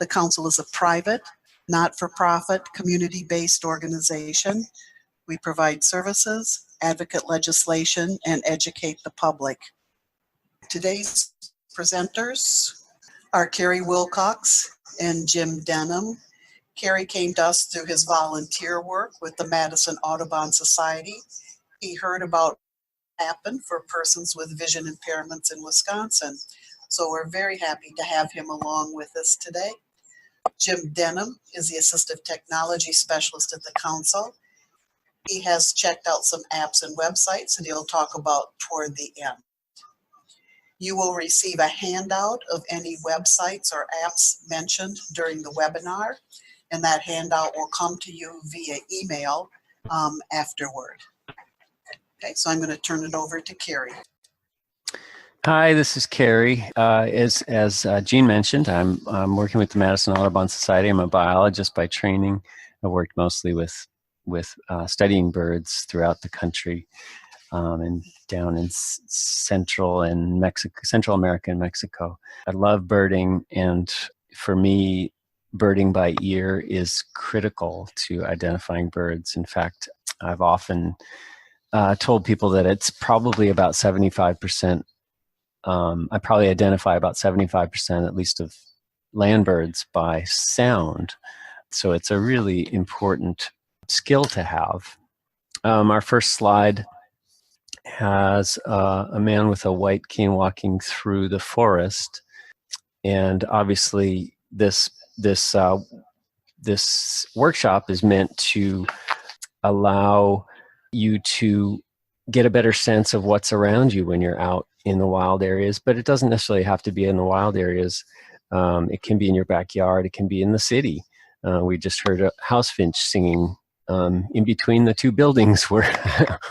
The Council is a private, not-for-profit, community-based organization. We provide services, advocate legislation, and educate the public. Today's presenters are Kerry Wilcox and Jim Denham. Kerry came to us through his volunteer work with the Madison Audubon Society. He heard about what happened for persons with vision impairments in Wisconsin. So we're very happy to have him along with us today. Jim Denham is the Assistive Technology Specialist at the Council. He has checked out some apps and websites that he'll talk about toward the end. You will receive a handout of any websites or apps mentioned during the webinar, and that handout will come to you via email afterward. Okay, so I'm going to turn it over to Kerry. Hi, this is Kerry. As Jean mentioned, I'm working with the Madison Audubon Society. I'm a biologist by training. I've worked mostly with studying birds throughout the country and down in Central America and Mexico. I love birding, and for me, birding by ear is critical to identifying birds. In fact, I've often told people that it's probably about 75%. I probably identify about 75% at least of land birds by sound. So it's a really important skill to have. Our first slide has a man with a white cane walking through the forest. And obviously this workshop is meant to allow you to get a better sense of what's around you when you're out in the wild areas, but it doesn't necessarily have to be in the wild areas. It can be in your backyard. It can be in the city. We just heard a house finch singing in between the two buildings we're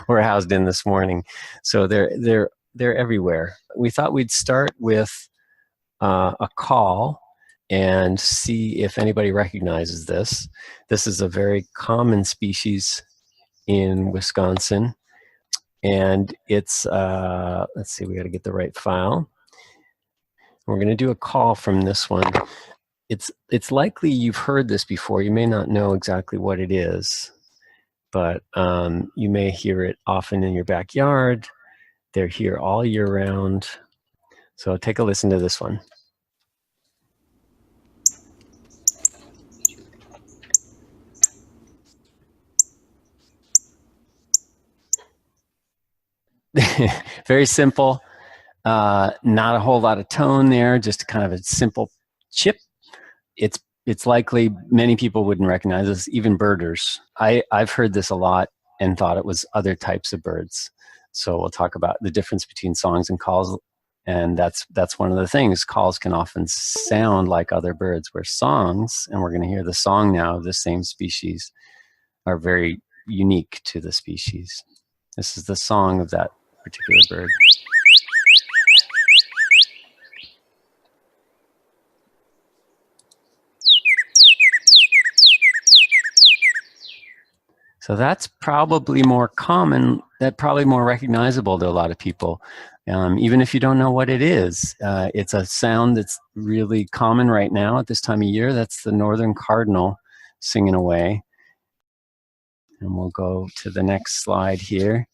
housed in this morning. So they're everywhere. We thought we'd start with a call and see if anybody recognizes this. This is a very common species in Wisconsin. And it's, let's see, we got to get the right file. We're going to do a call from this one. It's likely you've heard this before. You may not know exactly what it is, but you may hear it often in your backyard. They're here all year round. So take a listen to this one. Very simple, not a whole lot of tone there, just kind of a simple chip. It's likely many people wouldn't recognize this, even birders. I've heard this a lot and thought it was other types of birds. So we'll talk about the difference between songs and calls, and that's one of the things. Calls can often sound like other birds, where songs, and we're going to hear the song now of the same species, are very unique to the species. This is the song of that particular bird. So that's probably more common, that's probably more recognizable to a lot of people. Even if you don't know what it is, it's a sound that's really common right now at this time of year. That's the northern cardinal singing away. And we'll go to the next slide here,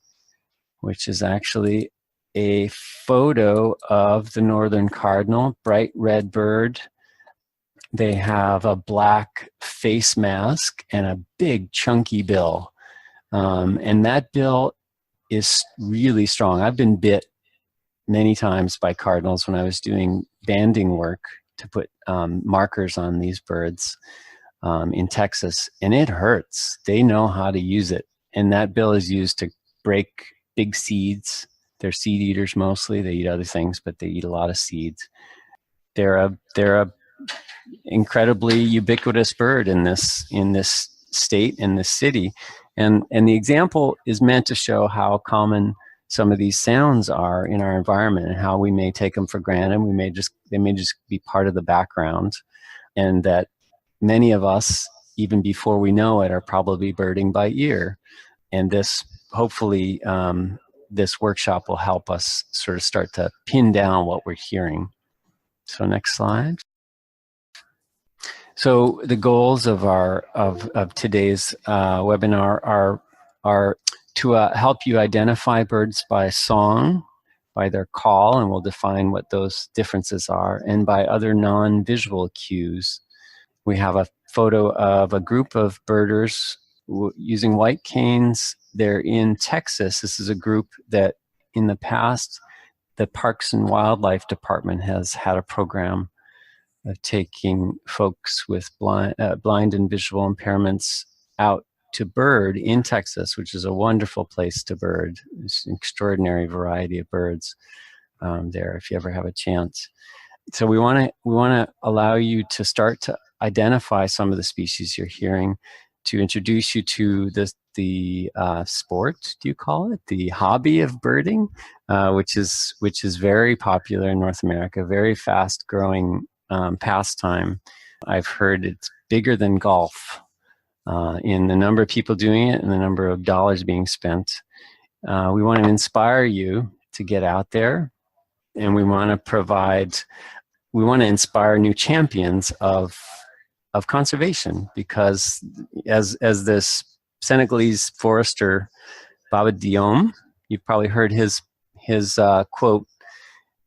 which is actually a photo of the northern cardinal, bright red bird. They have a black face mask and a big chunky bill. And that bill is really strong. I've been bit many times by cardinals when I was doing banding work to put markers on these birds in Texas, and it hurts. They know how to use it. And that bill is used to break big seeds. They're seed eaters mostly. They eat other things, but they eat a lot of seeds. They're a incredibly ubiquitous bird in this state, in this city. And the example is meant to show how common some of these sounds are in our environment and how we may take them for granted. They may just be part of the background, and that many of us, even before we know it, are probably birding by ear. And this, hopefully, this workshop will help us sort of start to pin down what we're hearing. So next slide. So the goals of today's webinar are to help you identify birds by song, by their call, and we'll define what those differences are, and by other non-visual cues. We have a photo of a group of birders using white canes. They're in Texas. This is a group that in the past, the Parks and Wildlife Department has had a program of taking folks with blind and visual impairments out to bird in Texas, which is a wonderful place to bird. There's an extraordinary variety of birds there if you ever have a chance. So we want to allow you to start to identify some of the species you're hearing, to introduce you to the sport, do you call it, the hobby of birding, which is very popular in North America, very fast growing pastime. I've heard it's bigger than golf in the number of people doing it and the number of dollars being spent. We want to inspire you to get out there, and we want to inspire new champions of conservation, because as this Senegalese forester Baba Diome, you've probably heard his quote,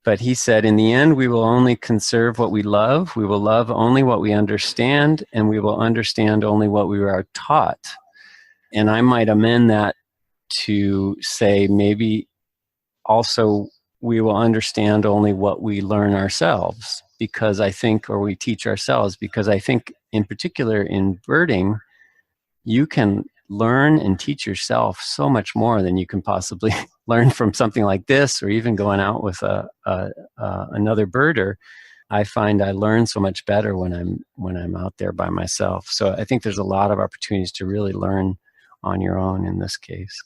but he said, "In the end, we will only conserve what we love, we will love only what we understand, and we will understand only what we are taught." And I might amend that to say maybe also we will understand only what we learn ourselves, because I think, or we teach ourselves, because I think in particular in birding, you can learn and teach yourself so much more than you can possibly learn from something like this, or even going out with another birder. I find I learn so much better when I'm out there by myself. So I think there's a lot of opportunities to really learn on your own in this case.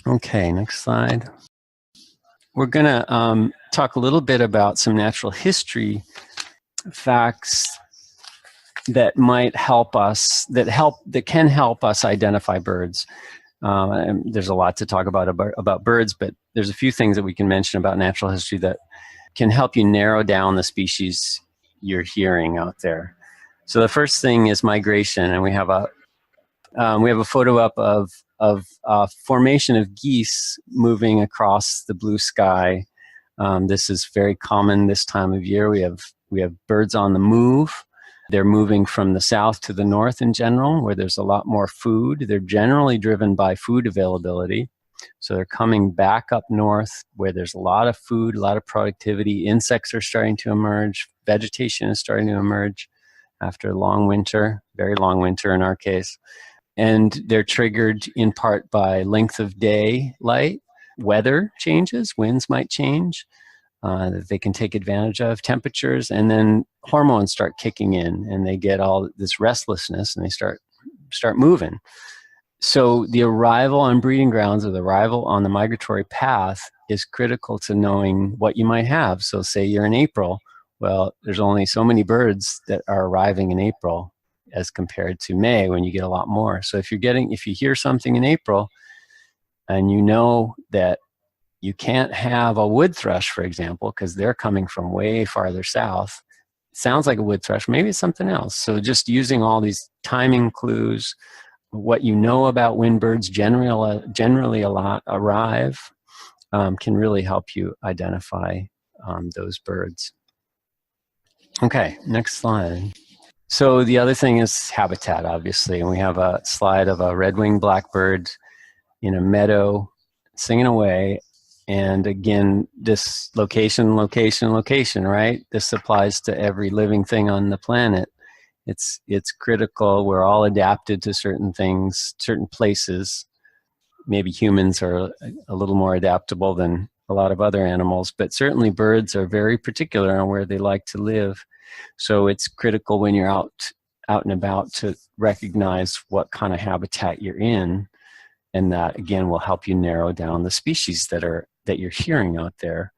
Okay, next slide. We're going to talk a little bit about some natural history facts that might help us, that can help us identify birds. There's a lot to talk about birds, but there's a few things that we can mention about natural history that can help you narrow down the species you're hearing out there. So the first thing is migration, and we have a photo up of formation of geese moving across the blue sky. This is very common this time of year. We have birds on the move. They're moving from the south to the north in general, where there's a lot more food. They're generally driven by food availability. So they're coming back up north where there's a lot of food, a lot of productivity. Insects are starting to emerge. Vegetation is starting to emerge after a long winter, very long winter in our case. And they're triggered in part by length of day light, weather changes, winds might change, that they can take advantage of, temperatures, and then hormones start kicking in, and they get all this restlessness, and they start moving. So the arrival on breeding grounds, or the arrival on the migratory path, is critical to knowing what you might have. So say you're in April, well, there's only so many birds that are arriving in April as compared to May, when you get a lot more. So if you hear something in April, and you know that you can't have a wood thrush, for example, because they're coming from way farther south. It sounds like a wood thrush. Maybe it's something else. So just using all these timing clues, what you know about when birds generally arrive, can really help you identify those birds. Okay, next slide. So the other thing is habitat, obviously. And we have a slide of a red-winged blackbird in a meadow singing away. And again, this location, right? This applies to every living thing on the planet. It's critical. We're all adapted to certain things, certain places. Maybe humans are a little more adaptable than a lot of other animals, but certainly birds are very particular on where they like to live. So it's critical when you're out and about to recognize what kind of habitat you're in. And that, again, will help you narrow down the species that you're hearing out there.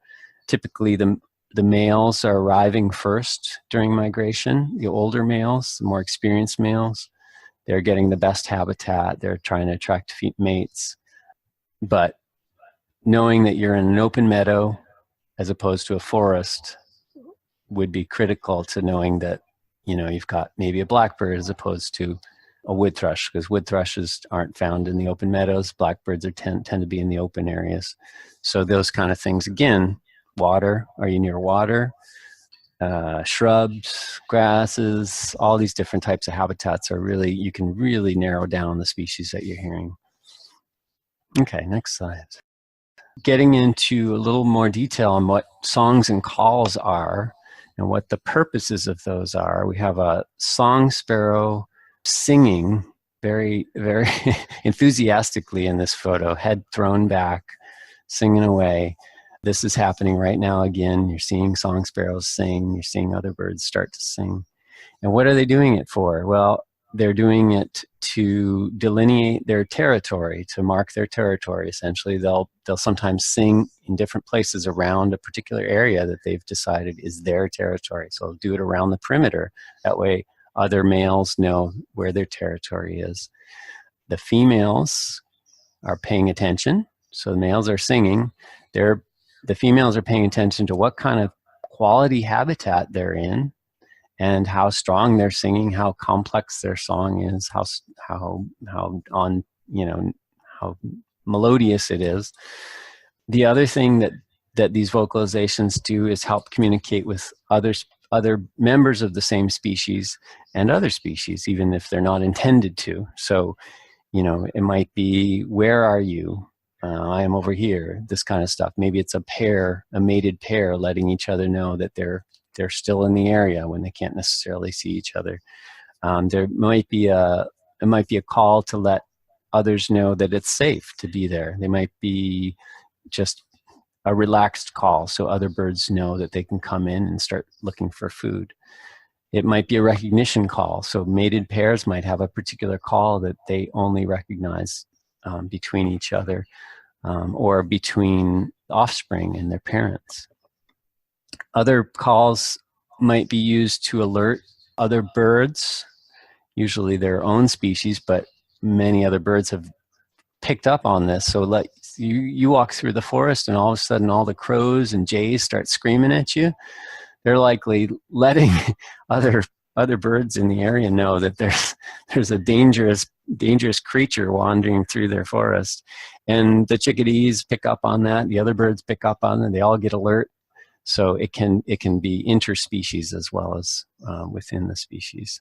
Typically, the males are arriving first during migration. The older males, the more experienced males, they're getting the best habitat. They're trying to attract mates. But knowing that you're in an open meadow as opposed to a forest would be critical to knowing that you've got maybe a blackbird as opposed to a wood thrush, because wood thrushes aren't found in the open meadows. Blackbirds tend to be in the open areas. So those kind of things. Again, water. Are you near water? Shrubs, grasses, all these different types of habitats are really, you can really narrow down the species that you're hearing. Okay, next slide. Getting into a little more detail on what songs and calls are and what the purposes of those are. We have a song sparrow singing very, very enthusiastically in this photo, head thrown back, singing away. This is happening right now again. You're seeing song sparrows sing. You're seeing other birds start to sing. And what are they doing it for? Well, they're doing it to delineate their territory, to mark their territory. Essentially, they'll sometimes sing in different places around a particular area that they've decided is their territory. So they'll do it around the perimeter. That way, other males know where their territory is. The females are paying attention. So the males are singing. The females are paying attention to what kind of quality habitat they're in, and how strong they're singing, how complex their song is, how melodious it is. The other thing that these vocalizations do is help communicate with other members of the same species and other species, even if they're not intended to. So, it might be, where are you? I am over here, this kind of stuff. Maybe it's a mated pair letting each other know that they're still in the area when they can't necessarily see each other. It might be a call to let others know that it's safe to be there. They might be just a relaxed call so other birds know that they can come in and start looking for food. It might be a recognition call. So mated pairs might have a particular call that they only recognize between each other, or between offspring and their parents. Other calls might be used to alert other birds, usually their own species, but many other birds have picked up on this. So you walk through the forest and all of a sudden all the crows and jays start screaming at you. They're likely letting other birds in the area know that there's a dangerous creature wandering through their forest. And the chickadees pick up on that. The other birds pick up on it. They all get alert. So it can be interspecies as well as within the species.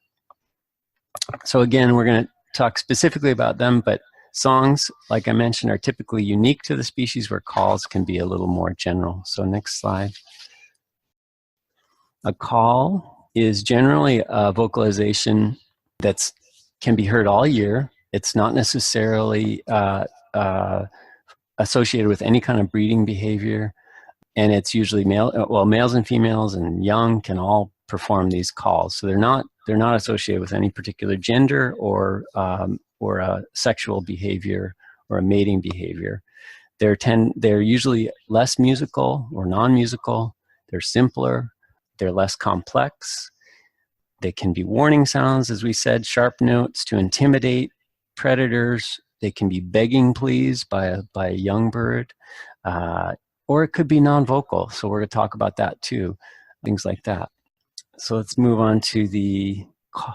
So again, we're going to talk specifically about them, but songs, like I mentioned, are typically unique to the species, where calls can be a little more general. So next slide. A call is generally a vocalization that can be heard all year. It's not necessarily associated with any kind of breeding behavior. And it's usually males and females and young can all perform these calls. So they're not associated with any particular gender or a sexual behavior or a mating behavior. They're usually less musical or non-musical. They're simpler. They're less complex. They can be warning sounds, as we said, sharp notes to intimidate predators. They can be begging pleas by a young bird. Or it could be non-vocal. So we're going to talk about that too, things like that. So let's move on to the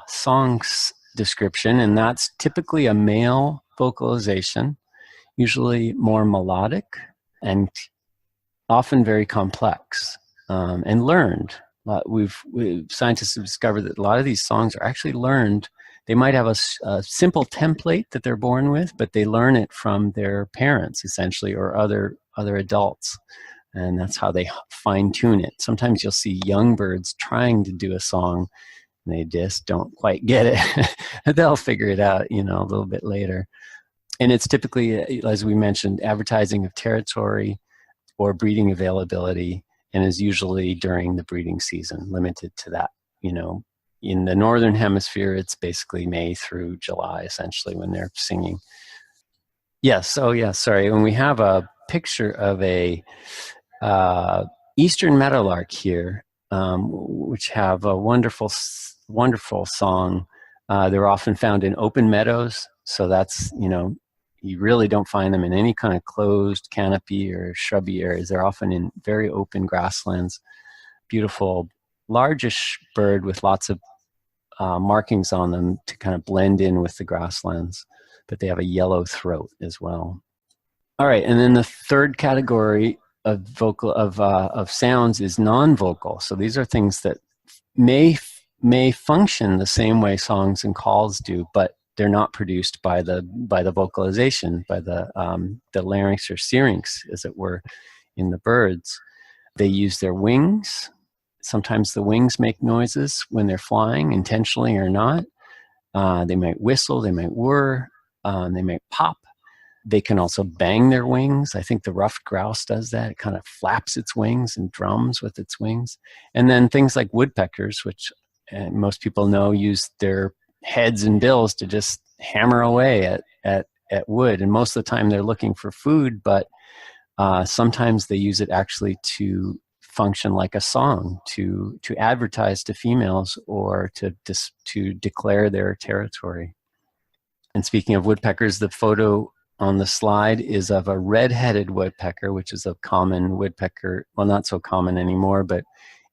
song's description, and that's typically a male vocalization, usually more melodic and often very complex and learned. Scientists have discovered that a lot of these songs are actually learned. They might have a simple template that they're born with, but they learn it from their parents, essentially, or other adults. And that's how they fine-tune it. Sometimes you'll see young birds trying to do a song, and they just don't quite get it. They'll figure it out, a little bit later. And it's typically, as we mentioned, advertising of territory or breeding availability, and is usually during the breeding season, limited to that. In the northern hemisphere, it's basically May through July, essentially, when they're singing. Yes, sorry. When we have a picture of a eastern meadowlark here, which have a wonderful song. They're often found in open meadows, so that's, you really don't find them in any kind of closed canopy or shrubby areas. They're often in very open grasslands. Beautiful, largish bird with lots of markings on them to kind of blend in with the grasslands, but they have a yellow throat as well. All right, and then the third category of sounds is non-vocal. So these are things that may function the same way songs and calls do, but they're not produced by the vocalization, by the larynx or syrinx, as it were, in the birds. They use their wings. Sometimes the wings make noises when they're flying, intentionally or not. They might whistle, they might whir, they might pop. They can also bang their wings. I think the ruffed grouse does that. It kind of flaps its wings and drums with its wings. And then things like woodpeckers, which most people know, use their heads and bills to just hammer away at wood. And most of the time they're looking for food, but sometimes they use it actually to function like a song, to advertise to females or to declare their territory. And speaking of woodpeckers, the photo on the slide is of a red-headed woodpecker, which is a common woodpecker. Well, not so common anymore, but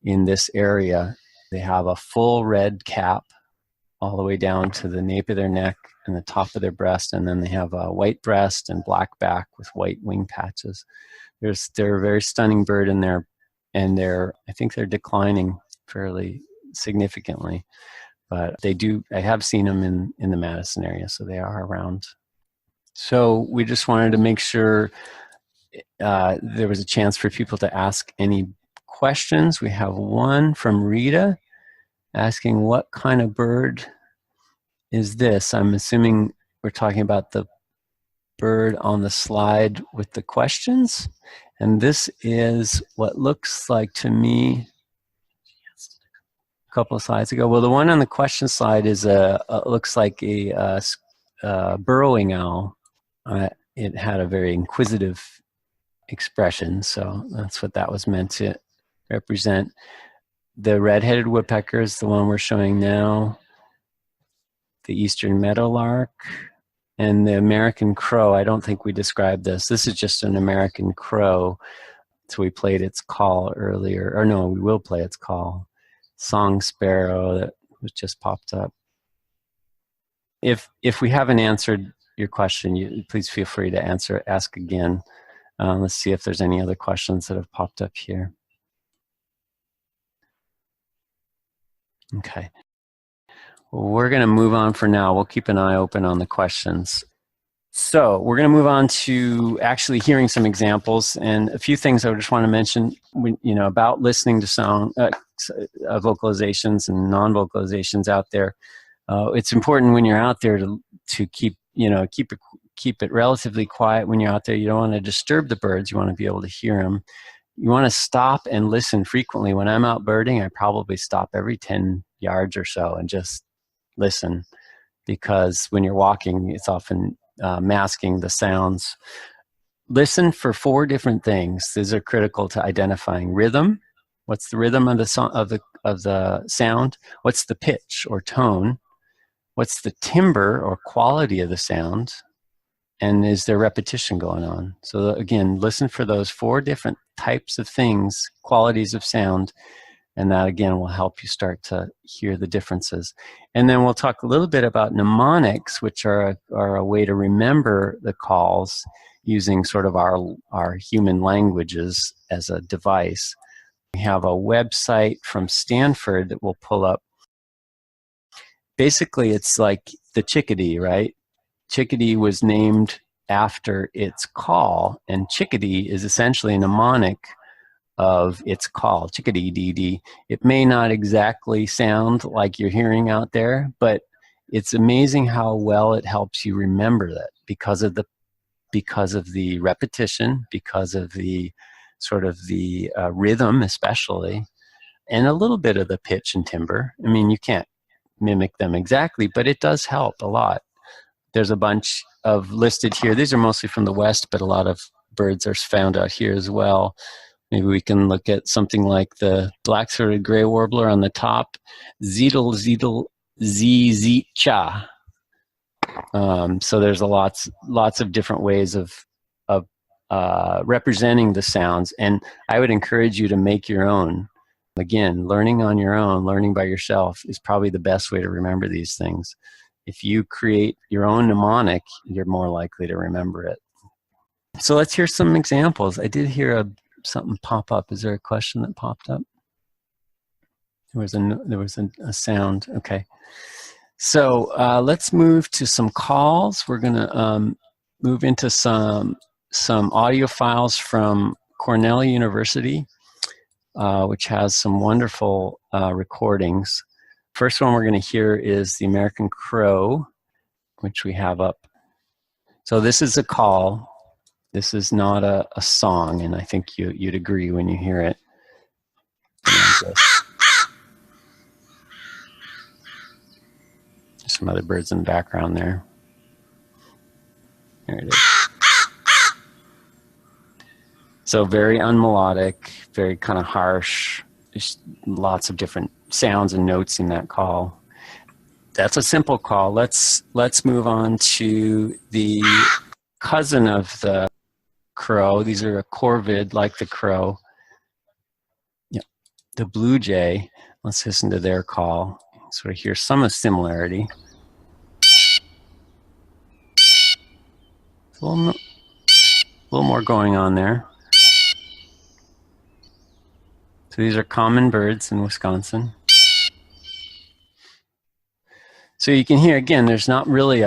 in this area, they have a full red cap all the way down to the nape of their neck and the top of their breast, and then they have a white breast and black back with white wing patches. They're a very stunning bird, and I think they're declining fairly significantly. But I have seen them in the Madison area, so they are around. So we just wanted to make sure there was a chance for people to ask any questions. We have one from Rita asking, what kind of bird is this? I'm assuming we're talking about the bird on the slide with the questions. And this is what looks like to me a couple of slides ago. Well, the one on the question slide is looks like a burrowing owl. It had a very inquisitive expression, so that's what that was meant to represent. The red-headed woodpecker is the one we're showing now, the eastern meadowlark, and the American crow. I don't think we described this. This is just an American crow, so we played its call earlier, or no, we will play its call. Song sparrow that was just popped up. If we haven't answered your question, please feel free to ask again. Let's see if there's any other questions that have popped up here. Okay. Well, we're going to move on for now. We'll keep an eye open on the questions. So we're going to move on to actually hearing some examples, and a few things I just want to mention, about listening to song vocalizations and non-vocalizations out there. It's important when you're out there to keep it relatively quiet when you're out there. You don't want to disturb the birds. You want to be able to hear them. You want to stop and listen frequently. When I'm out birding, I probably stop every 10 yards or so and just listen, because when you're walking, it's often masking the sounds. Listen for 4 different things. These are critical to identifying rhythm. What's the rhythm of the sound? What's the pitch or tone? What's the timbre or quality of the sound? And is there repetition going on? So again, listen for those 4 different types of things, qualities of sound, and that again will help you start to hear the differences. And then we'll talk a little bit about mnemonics, which are a way to remember the calls using sort of our human languages as a device. We have a website from Stanford that we'll pull up. Basically, it's like the chickadee, right? Chickadee was named after its call, and chickadee is essentially a mnemonic of its call, chickadee dee dee. It may not exactly sound like you're hearing out there, but it's amazing how well it helps you remember that because of the repetition, because of the sort of the rhythm especially, and a little bit of the pitch and timbre. I mean, you can't mimic them exactly, but it does help a lot. There's a bunch of listed here. These are mostly from the West, but a lot of birds are found out here as well. Maybe we can look at something like the black-throated gray warbler on the top, zeedle, zeedle, zee, zee, cha. So there's lots of different ways of representing the sounds, and I would encourage you to make your own. Again, learning on your own, learning by yourself is probably the best way to remember these things. If you create your own mnemonic, you're more likely to remember it. So let's hear some examples. I did hear something pop up. Is there a question that popped up? There was a sound. Okay. So let's move to some calls. We're going to move into some audio files from Cornell University, which has some wonderful recordings. First one we're going to hear is the American Crow, which we have up. So this is a call. This is not a song, and I think you'd agree when you hear it. Some other birds in the background there. There it is. So very unmelodic, very kind of harsh. There's lots of different sounds and notes in that call. That's a simple call. Let's move on to the cousin of the crow. These are a corvid like the crow. Yeah, the blue jay. Let's listen to their call. Sort of hear some of similarity. A little more going on there. So these are common birds in Wisconsin. So you can hear, again, there's not really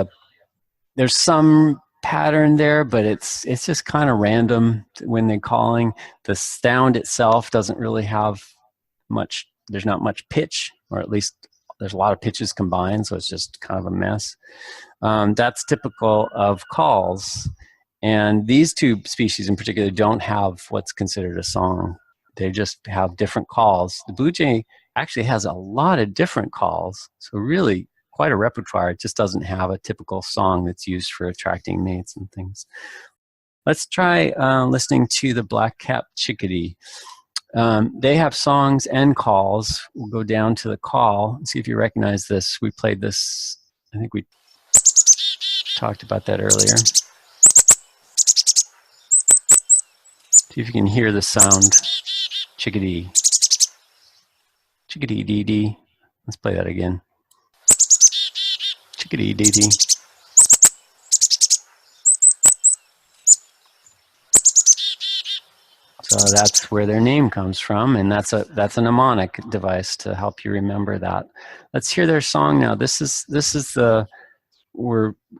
there's some pattern there, but it's just kind of random when they're calling. The sound itself doesn't really have much, there's not much pitch, or at least there's a lot of pitches combined, so it's just kind of a mess. That's typical of calls. And these two species in particular don't have what's considered a song. They just have different calls. The blue jay actually has a lot of different calls, so really quite a repertoire. It just doesn't have a typical song that's used for attracting mates and things. Let's try listening to the black-capped chickadee. They have songs and calls. We'll go down to the call and see if you recognize this. We played this, I think we talked about that earlier. See if you can hear the sound. Chickadee. Chickadee dee dee. Let's play that again. Chickadee dee dee. So that's where their name comes from, and that's a mnemonic device to help you remember that. Let's hear their song now. This is the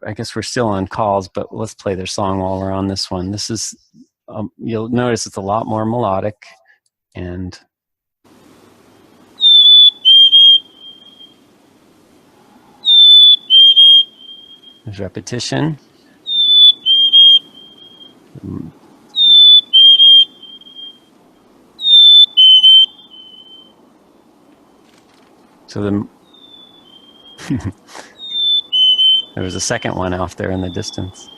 I guess we're still on calls, but let's play their song while we're on this one. This is you'll notice it's a lot more melodic, and there's repetition. So there was a second one off there in the distance.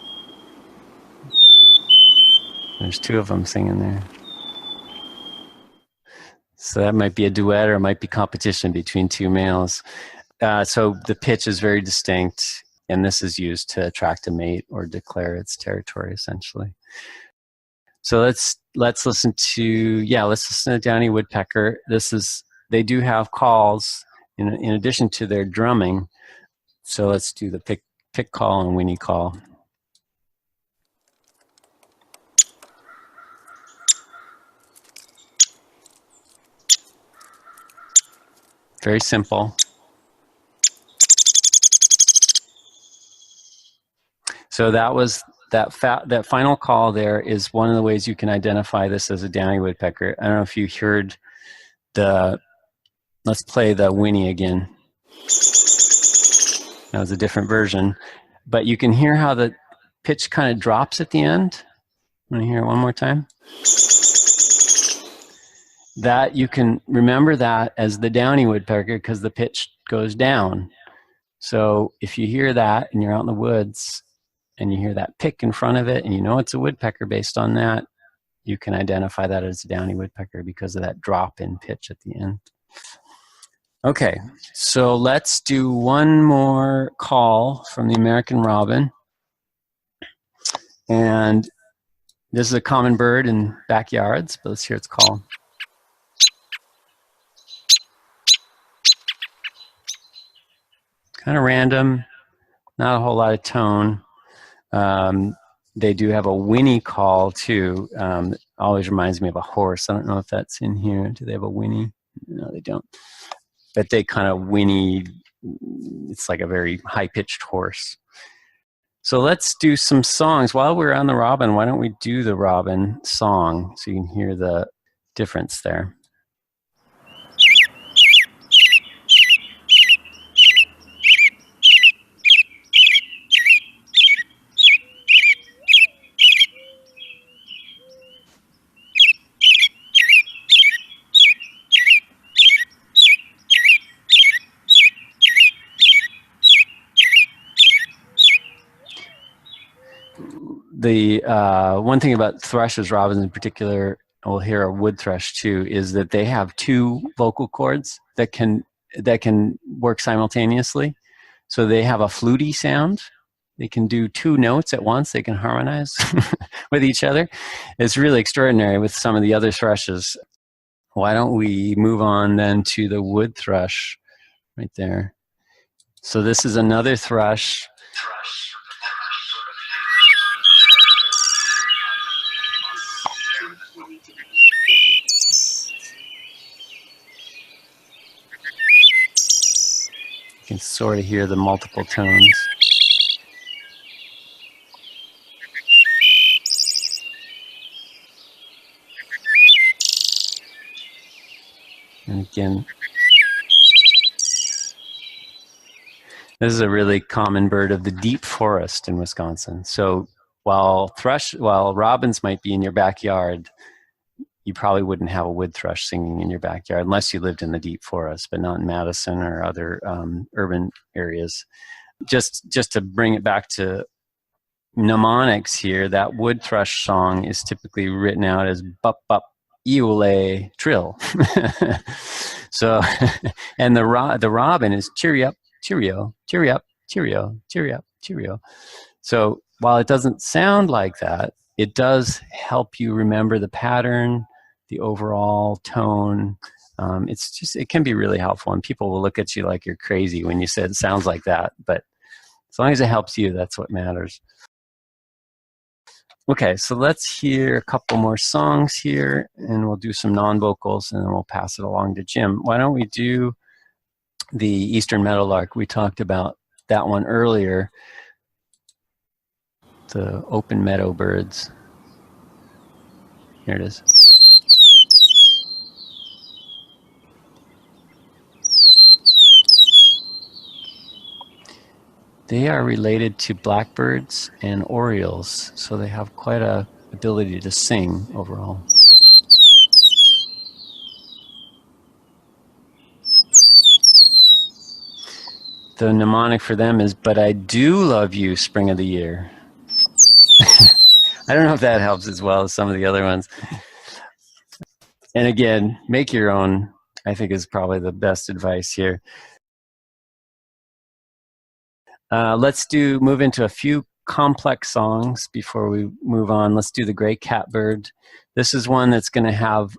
There's two of them singing there. So that might be a duet, or it might be competition between two males. So the pitch is very distinct, and this is used to attract a mate or declare its territory, essentially. So let's listen to Downy woodpecker. They do have calls in addition to their drumming. So let's do the pick call and whinny call. Very simple. So that final call there is one of the ways you can identify this as a downy woodpecker. I don't know if you heard let's play the whinny again. That was a different version, but you can hear how the pitch kind of drops at the end. Want to hear it one more time? That you can remember that as the downy woodpecker because the pitch goes down. So if you hear that and you're out in the woods and you hear that pick in front of it and you know it's a woodpecker based on that, you can identify that as a downy woodpecker because of that drop in pitch at the end. Okay, so let's do one more call from the American robin. And this is a common bird in backyards, but let's hear its call. kind of random, not a whole lot of tone. They do have a whinny call too. Always reminds me of a horse. I don't know if that's in here. Do they have a whinny? No, they don't. But they kind of whinny. It's like a very high-pitched horse. So let's do some songs. While we're on the robin, why don't we do the robin song so you can hear the difference there. The one thing about thrushes, robins in particular, we'll hear a wood thrush too, is that they have two vocal cords that can work simultaneously. So they have a fluty sound. They can do two notes at once. They can harmonize with each other. It's really extraordinary with some of the other thrushes. Why don't we move on then to the wood thrush right there. So this is another thrush. You can sort of hear the multiple tones. And again, this is a really common bird of the deep forest in Wisconsin. So while robins might be in your backyard, you probably wouldn't have a wood thrush singing in your backyard unless you lived in the deep forest, but not in Madison or other urban areas. Just to bring it back to mnemonics here, that wood thrush song is typically written out as bup bup eole trill. So, and the robin is cheery up, cheerio, cheery up, cheerio, cheery up, cheerio. So while it doesn't sound like that, it does help you remember the pattern, the overall tone. It can be really helpful, and people will look at you like you're crazy when you say it sounds like that, but as long as it helps you, that's what matters. Okay, so let's hear a couple more songs here, and we'll do some non-vocals, and then we'll pass it along to Jim. Why don't we do the Eastern Meadowlark? We talked about that one earlier, the open meadow birds. Here it is. They are related to blackbirds and orioles, so they have quite a ability to sing overall. The mnemonic for them is, "But I do love you, spring of the year." I don't know if that helps as well as some of the other ones. And again, make your own, I think, is probably the best advice here. Let's move into a few complex songs before we move on. Let's do the Gray Catbird. This is one that's going to have,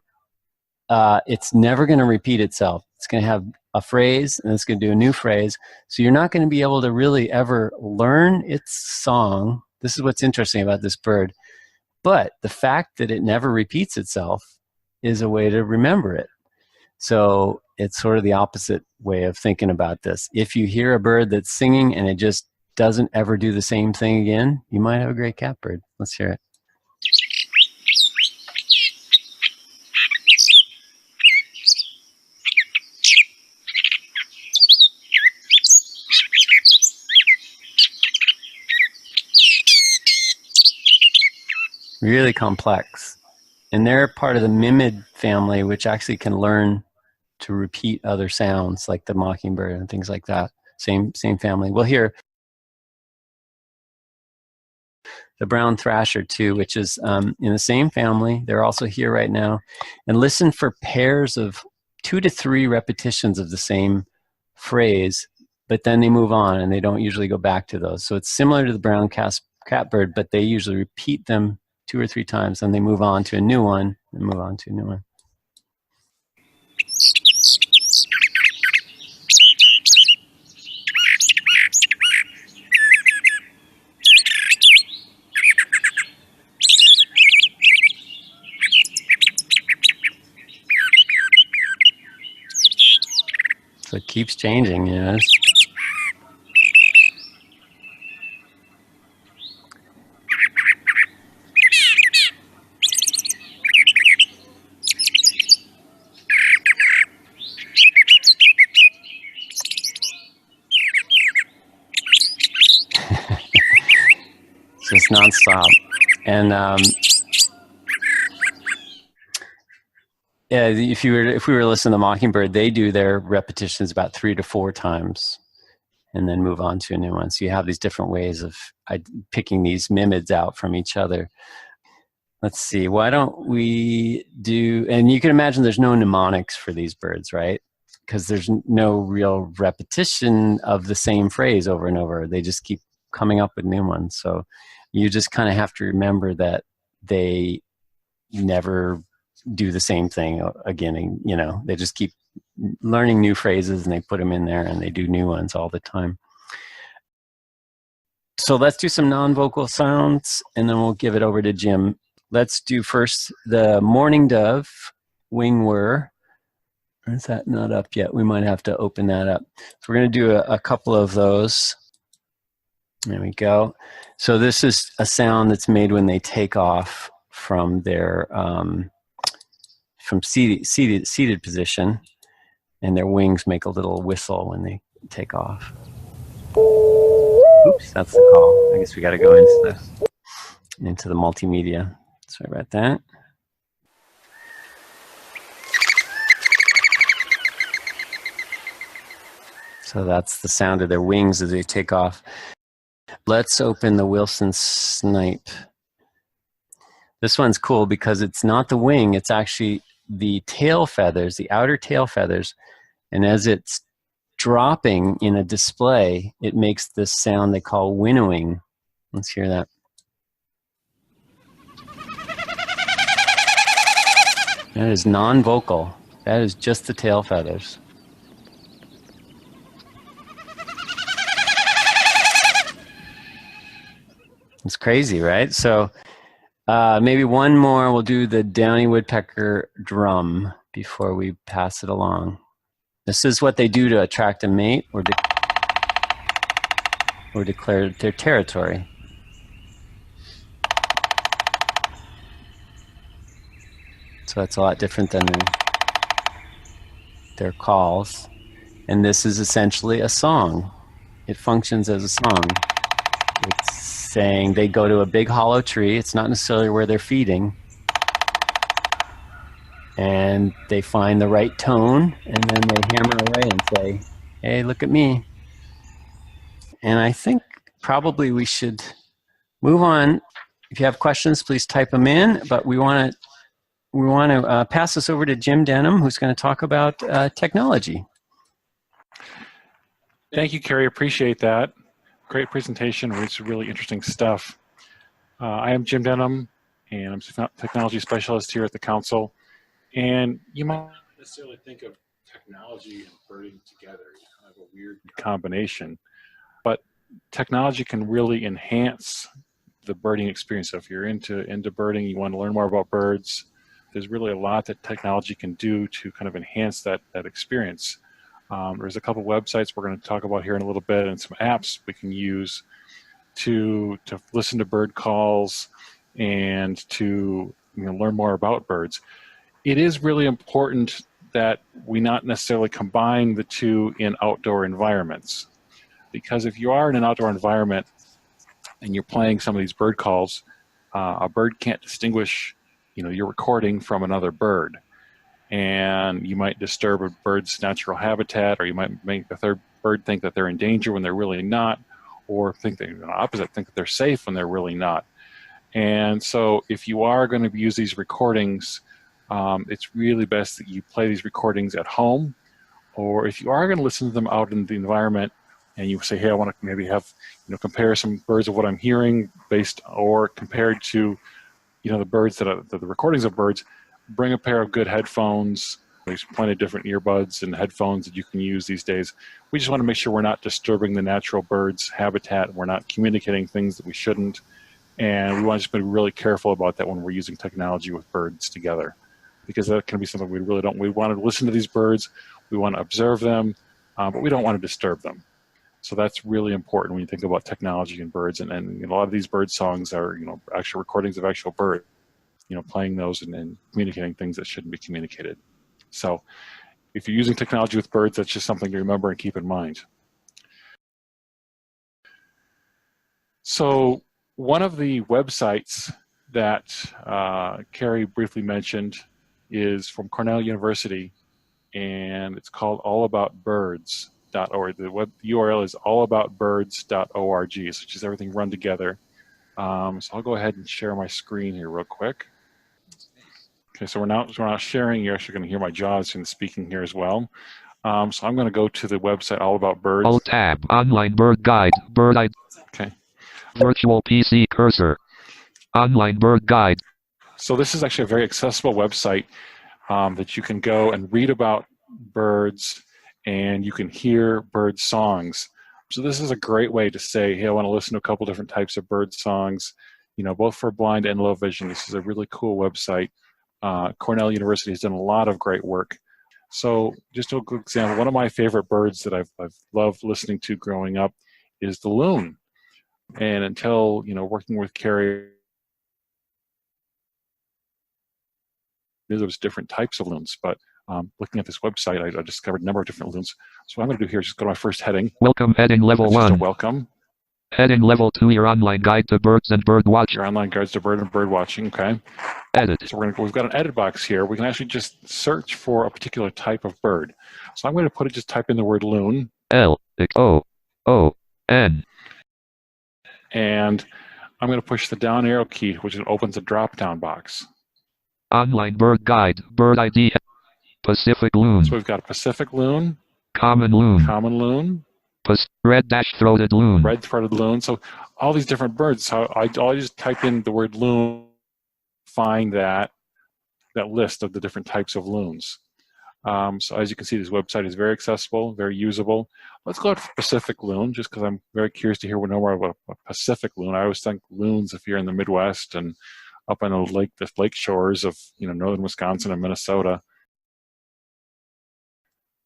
it's never going to repeat itself. It's going to have a phrase, and it's going to do a new phrase. So you're not going to be able to really ever learn its song. This is what's interesting about this bird. But the fact that it never repeats itself is a way to remember it. So it's sort of the opposite way of thinking about this. If you hear a bird that's singing and it just doesn't ever do the same thing again, you might have a gray catbird. Let's hear it. Really complex. And they're part of the mimid family, which actually can learn to repeat other sounds like the mockingbird and things like that. Same family. We'll hear the brown thrasher too, which is in the same family. They're also here right now. And listen for pairs of 2 to 3 repetitions of the same phrase, but then they move on and they don't usually go back to those. So it's similar to the brown catbird, but they usually repeat them 2 or 3 times, and they move on to a new one, and move on to a new one. So it keeps changing, you know. Just nonstop. And yeah, if we were to listen to Mockingbird, they do their repetitions about 3 to 4 times, and then move on to a new one. So you have these different ways of picking these mimids out from each other. Let's see. Why don't we do? And you can imagine there's no mnemonics for these birds, right? Because there's no real repetition of the same phrase over and over. They just keep coming up with new ones. So you just kind of have to remember that they never do the same thing again. And, you know, they just keep learning new phrases and they put them in there and they do new ones all the time. So let's do some non-vocal sounds and then we'll give it over to Jim. Let's do first the mourning dove, wing whir. Is that not up yet? We might have to open that up. So we're going to do a couple of those. There we go. So this is a sound that's made when they take off from their from seated position, and their wings make a little whistle when they take off. Oops, that's the call. I guess we got to go into the multimedia. Sorry about that. So that's the sound of their wings as they take off. Let's open the Wilson snipe. This one's cool because it's not the wing, it's actually the tail feathers, the outer tail feathers. And as it's dropping in a display, it makes this sound they call winnowing. Let's hear that. That is non-vocal. That is just the tail feathers. It's crazy, right? So maybe one more. We'll do the downy woodpecker drum before we pass it along. This is what they do to attract a mate or declare their territory. So that's a lot different than their calls. And this is essentially a song. It functions as a song. It's saying they go to a big hollow tree. It's not necessarily where they're feeding. And they find the right tone, and then they hammer away and say, hey, look at me. And I think probably we should move on. If you have questions, please type them in. But we want to pass this over to Jim Denham, who's going to talk about technology. Thank you, Kerry. Appreciate that. Great presentation. It's really interesting stuff. I am Jim Denham, and I'm a technology specialist here at the Council. And you might not necessarily think of technology and birding together. It's kind of a weird combination. But technology can really enhance the birding experience. So if you're into birding, you want to learn more about birds, there's really a lot that technology can do to kind of enhance that experience. There's a couple websites we're going to talk about here in a little bit, and some apps we can use to listen to bird calls and to learn more about birds. It is really important that we not necessarily combine the two in outdoor environments, because if you are in an outdoor environment and you're playing some of these bird calls, a bird can't distinguish your recording from another bird. And you might disturb a bird's natural habitat, or you might make the third bird think that they're in danger when they're really not, or think they're the opposite, think that they're safe when they're really not. And so if you are going to use these recordings, it's really best that you play these recordings at home, or if you are going to listen to them out in the environment and you say, hey, I want to maybe have, compare some birds of what I'm hearing or compared to, the birds the recordings of birds, bring a pair of good headphones. There's plenty of different earbuds and headphones that you can use these days. We just want to make sure we're not disturbing the natural bird's habitat. We're not communicating things that we shouldn't. And we want to just be really careful about that when we're using technology with birds together, because that can be something we really don't. We want to listen to these birds. We want to observe them. but we don't want to disturb them. So that's really important when you think about technology and birds. And a lot of these bird songs are, actual recordings of actual birds, playing those and communicating things that shouldn't be communicated. So if you're using technology with birds, that's just something to remember and keep in mind. So one of the websites that Carrie briefly mentioned is from Cornell University, and it's called allaboutbirds.org. The URL is allaboutbirds.org, so just everything run together. So I'll go ahead and share my screen here real quick. Okay, so we're not sharing. You're actually going to hear my jaws in speaking here as well. So I'm going to go to the website All About Birds. Alt tab, online bird guide, bird ID. Okay. Virtual PC cursor, online bird guide. So this is actually a very accessible website that you can go and read about birds, and you can hear bird songs. So this is a great way to say, hey, I want to listen to a couple different types of bird songs, both for blind and low vision. This is a really cool website. Cornell University has done a lot of great work. So just a good example, one of my favorite birds that I've loved listening to growing up is the loon. And until, working with Carrie, there was different types of loons, but looking at this website, I discovered a number of different loons. So what I'm going to do here is just go to my first heading. Welcome heading level That's just 1. a welcome. Heading level 2, your online guide to birds and bird watching. Your online guides to bird watching, okay. Edit. So we've got an edit box here. We can actually just search for a particular type of bird. So I'm going to just type in the word loon. L-O-O-N. And I'm going to push the down arrow key, which opens a drop-down box. Online bird guide, bird ID, Pacific loon. So we've got a Pacific loon, common loon, red-throated loon. Red-throated loon. So all these different birds. So I just type in the word loon, find that list of the different types of loons. So as you can see, this website is very accessible, very usable. Let's go to Pacific loon, just because I'm very curious to hear more about a Pacific loon. I always think loons if you're in the Midwest and up on the lake shores of northern Wisconsin and Minnesota.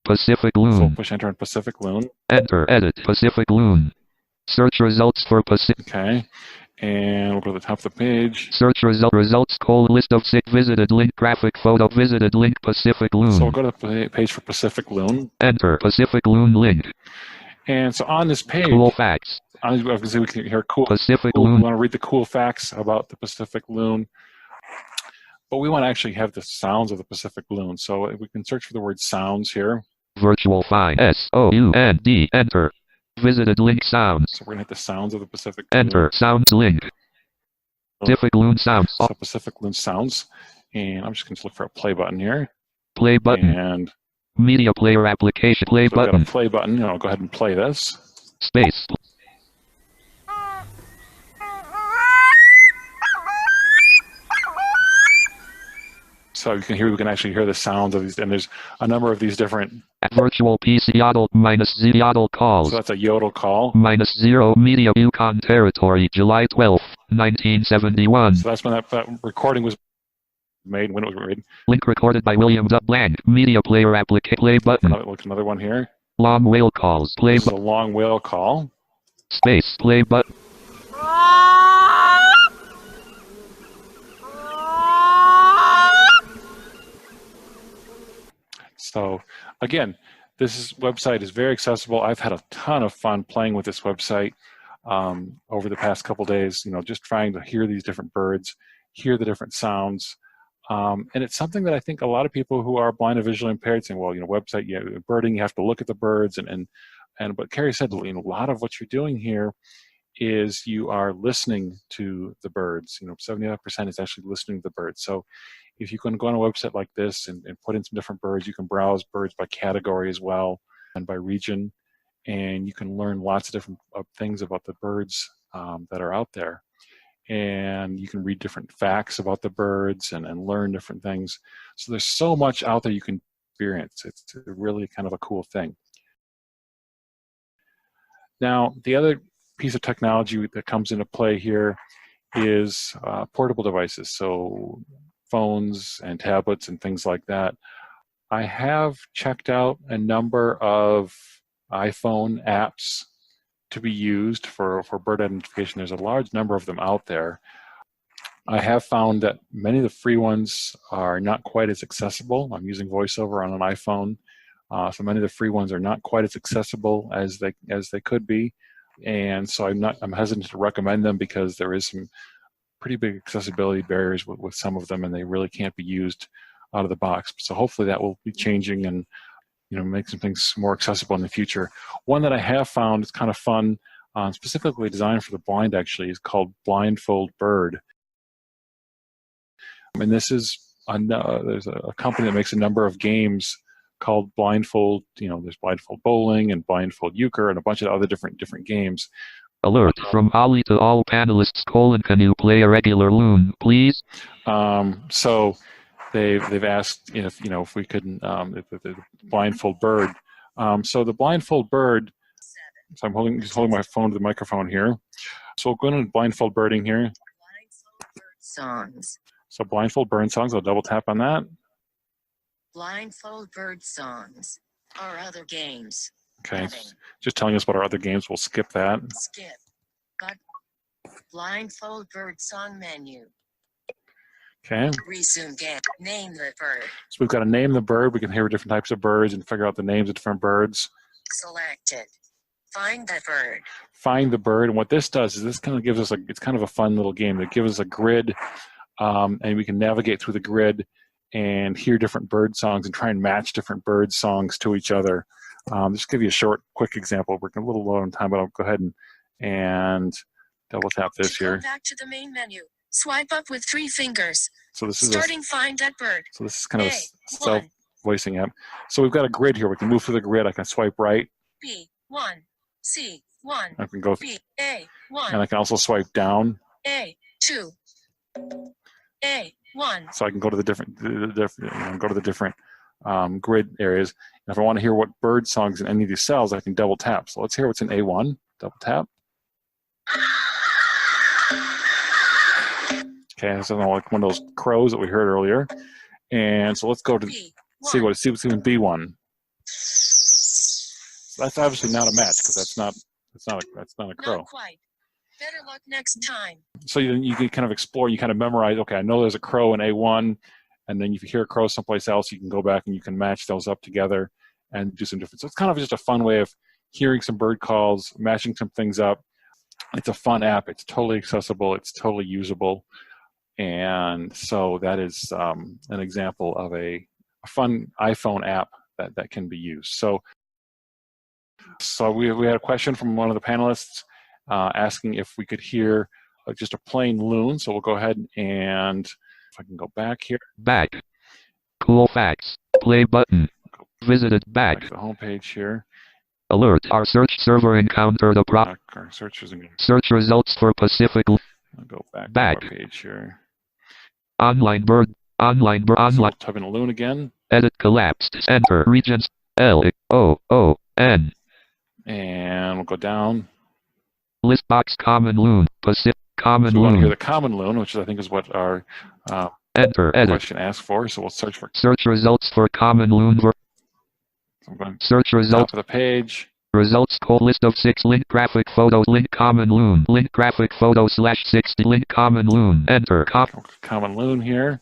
Pacific loon. So push enter on Pacific loon. Enter, edit, Pacific loon. Search results for Pacific. Okay. And we'll go to the top of the page. Search results, list of visited link, graphic photo, visited link, Pacific loon. So we'll go to the page for Pacific loon. Enter, Pacific loon link. And so on this page, cool facts. We can hear cool Pacific loon. loon. We want to read the cool facts about the Pacific loon. But we want to actually have the sounds of the Pacific loon. So we can search for the word sounds here. Virtual find, S-O-U-N-D, enter. Visited link sounds. So we're going to hit the sounds of the Pacific loon. Enter, sounds link. Pacific loon sounds. So Pacific loon sounds. And I'm just going to look for a play button here. Play button. And media player application, play so button. We've got a play button. I'll go ahead and play this. Space. So we can actually hear the sounds of these, and there's a number of these different. Virtual PC yodel -Z yodel calls. So that's a yodel call. -0 media Yukon Territory, July 12, 1971. So that's when that recording was made, when it was made. Link recorded by William Blank. Media player application, play button. Look, another one here. Long whale calls, play button. This is a long whale call. Space, play button. So again, this website is very accessible. I've had a ton of fun playing with this website over the past couple days, just trying to hear these different birds, hear the different sounds. And it's something that I think a lot of people who are blind or visually impaired saying, well, website, birding, you have to look at the birds. But Carrie said, a lot of what you're doing here is you are listening to the birds. 75% is actually listening to the birds. So if you can go on a website like this and put in some different birds, you can browse birds by category as well and by region, and you can learn lots of different things about the birds that are out there. And you can read different facts about the birds and learn different things. So there's so much out there you can experience. It's really kind of a cool thing. Now, the other piece of technology that comes into play here is portable devices. So phones and tablets and things like that. I have checked out a number of iPhone apps to be used for bird identification. There's a large number of them out there. I have found that many of the free ones are not quite as accessible. I'm using VoiceOver on an iPhone, so many of the free ones are not quite as accessible as they could be, and so I'm hesitant to recommend them because there is some pretty big accessibility barriers with some of them, and they really can't be used out of the box. So hopefully that will be changing and make some things more accessible in the future. One that I have found is kind of fun, specifically designed for the blind actually, is called Blindfold Bird. And this is there's a company that makes a number of games called Blindfold. There's Blindfold Bowling and Blindfold Euchre and a bunch of other different games. Alert from Holly to all panelists: can you play a regular loon, please? So they've asked if we could the Blindfold Bird. So the Blindfold Bird. So I'm just holding my phone to the microphone here. So we'll go into blindfold birding here. Blindfold bird songs. So blindfold bird songs. I'll double tap on that. Blindfold bird songs. Our other games. Okay, Heading. just telling us what our other games. We'll skip that. Skip. Got blindfold bird song menu. Okay. Resume game. Name the bird. So we've got to name the bird. We can hear different types of birds and figure out the names of different birds. Selected. Find the bird. Find the bird. And what this does is this kind of gives us it's kind of a fun little game. It gives us a grid, and we can navigate through the grid and hear different bird songs and try and match different bird songs to each other. Just give you a short, quick example. We're a little low on time, but I'll go ahead and double tap this here. Go back to the main menu. Swipe up with 3 fingers. So this is Starting find that bird. So this is kind of a A1. self-voicing app. So we've got a grid here. We can move through the grid. I can swipe right. B1. C1. I can go, A1. and I can also swipe down. A2. A1. So I can go to the different grid areas. And if I want to hear what bird songs in any of these cells, I can double tap. So let's hear what's in A1. Double tap. Okay, this is like one of those crows that we heard earlier. And so let's go to see what's in B1. So that's obviously not a match because that's not a crow. Not quite. Better luck next time. So you can kind of explore. You kind of memorize. Okay, I know there's a crow in A1, and then if you hear a crow someplace else, you can go back and you can match those up together and do some different. So it's kind of just a fun way of hearing some bird calls, matching some things up. It's a fun app. It's totally accessible. It's totally usable. And so that is an example of a fun iPhone app that can be used. So we had a question from one of the panelists asking if we could hear just a plain loon. So we'll go ahead and if I can go back here. Back. Cool facts. Play button. Visited back. Back to the home page here. Alert. Our search server encountered a problem. Our search isn't going to Search results for Pacific. I'll go back to our page here. Online bird. Online bird. So Online. we'll type in a loon again. Edit collapsed. Enter. Regions. L-O-O-N. And we'll go down. List box common loon. Pacific common So we want to hear loon. the common loon, which I think is what our Enter. Edit. question asked for. So we'll search for. Search results for common loon. So I'm going to Search top results. of the page. Results code list of 6 link graphic photos link common loon link graphic photo /60 link common loon enter Common loon here.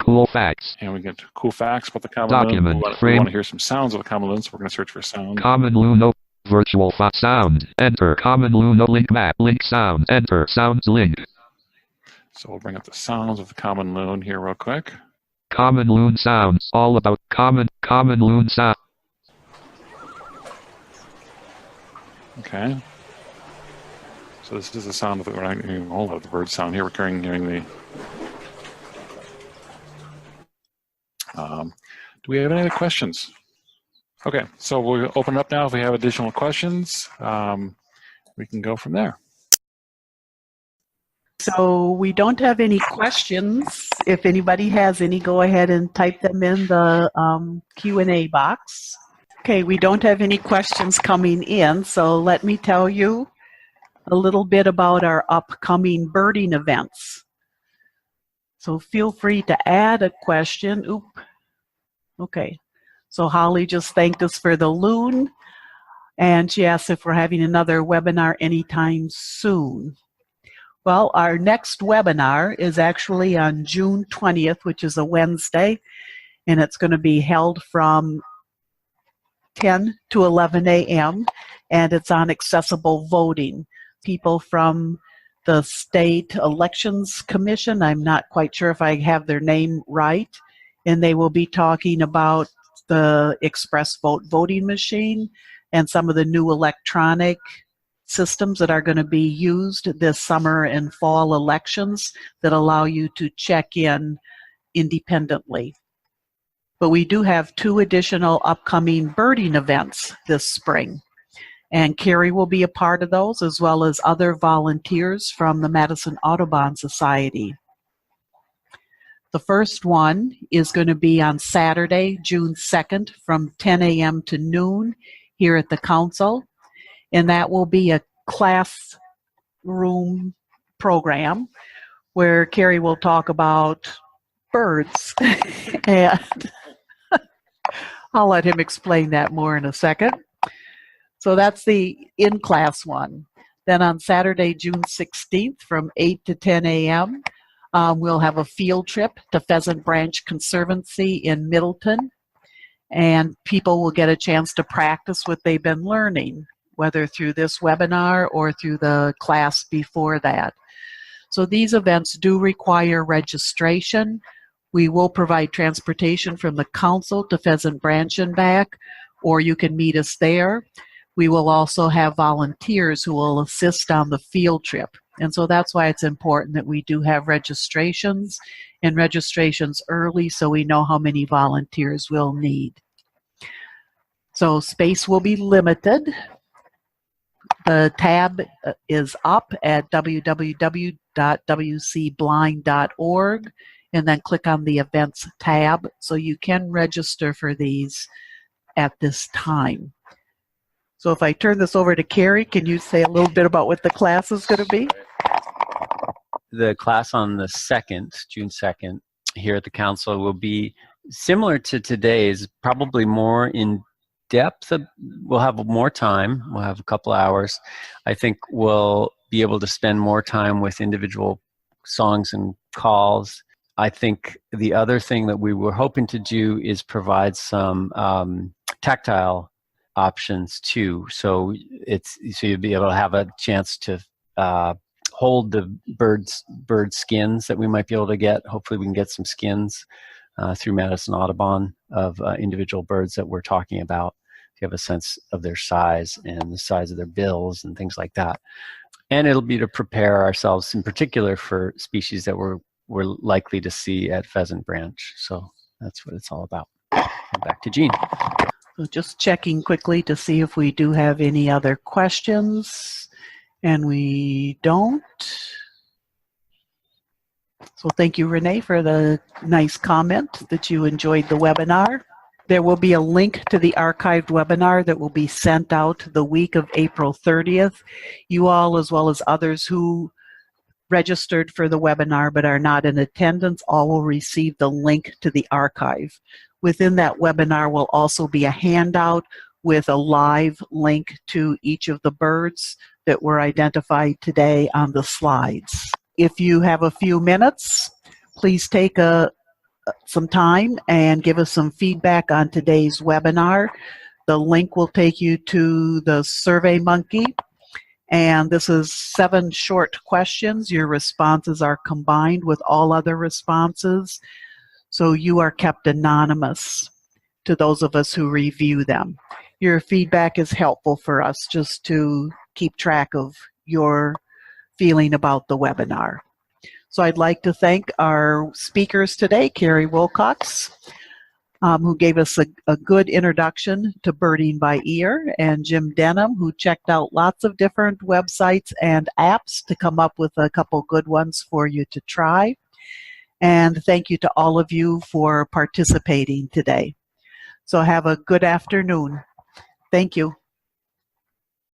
cool facts And we get cool facts about the common Document, loon. We frame. want to hear some sounds of the common loon, so we're going to search for sound. common loon no virtual sound enter common loon no link map link sound enter sounds link So we'll bring up the sounds of the common loon here real quick. common loon sounds all about common loon sound. Okay. So this is the sound of the, we're not hearing all of the bird sound here. We're hearing the. Do we have any other questions? Okay, so we'll open it up now. If we have additional questions, we can go from there. So we don't have any questions. If anybody has any, go ahead and type them in the Q&A box. Okay, we don't have any questions coming in, so let me tell you a little bit about our upcoming birding events. So feel free to add a question. Oop. Okay, so Holly just thanked us for the loon. And she asks if we're having another webinar anytime soon. Well, our next webinar is actually on June 20th, which is a Wednesday, and it's going to be held from 10 to 11 a.m., and it's on accessible voting. People from the State Elections Commission, I'm not quite sure if I have their name right, and they will be talking about the Express Vote voting machine and some of the new electronic systems that are going to be used this summer and fall elections that allow you to check in independently. But we do have 2 additional upcoming birding events this spring, and Carrie will be a part of those, as well as other volunteers from the Madison Audubon Society. The first one is going to be on Saturday, June 2nd, from 10 a.m. to noon here at the council. And that will be a classroom program where Carrie will talk about birds. And I'll let him explain that more in a second. So that's the in-class one. Then on Saturday, June 16th from 8 to 10 a.m., we'll have a field trip to Pheasant Branch Conservancy in Middleton. And people will get a chance to practice what they've been learning, whether through this webinar or through the class before that. So these events do require registration. We will provide transportation from the council to Pheasant Branch and back, or you can meet us there. We will also have volunteers who will assist on the field trip. And so that's why it's important that we do have registrations and registrations early so we know how many volunteers we'll need. So space will be limited. The tab is up at www.wcblind.org, and then click on the events tab so you can register for these at this time. So if I turn this over to Carrie, can you say a little bit about what the class is going to be? The class on the 2nd, June 2nd, here at the council will be similar to today's, probably more in depth. We'll have more time. We'll have a couple hours. I think we'll be able to spend more time with individual songs and calls. I think the other thing that we were hoping to do is provide some tactile options too. So you'll be able to have a chance to hold the bird skins that we might be able to get. Hopefully we can get some skins through Madison Audubon of individual birds that we're talking about. You have a sense of their size and the size of their bills and things like that. And it'll be to prepare ourselves in particular for species that we're likely to see at Pheasant Branch. So that's what it's all about. And back to Jean. So just checking quickly to see if we do have any other questions. And we don't. So thank you, Renee, for the nice comment that you enjoyed the webinar. There will be a link to the archived webinar that will be sent out the week of April 30th. You all, as well as others who registered for the webinar but are not in attendance, all will receive the link to the archive. Within that webinar will also be a handout with a live link to each of the birds that were identified today on the slides. If you have a few minutes, please take some time and give us some feedback on today's webinar. The link will take you to the SurveyMonkey, and this is 7 short questions. Your responses are combined with all other responses, so you are kept anonymous to those of us who review them. Your feedback is helpful for us just to keep track of your feeling about the webinar. So I'd like to thank our speakers today, Carrie Wilcox, who gave us a good introduction to birding by ear, and Jim Denham, who checked out lots of different websites and apps to come up with a couple good ones for you to try. And thank you to all of you for participating today. So have a good afternoon. Thank you.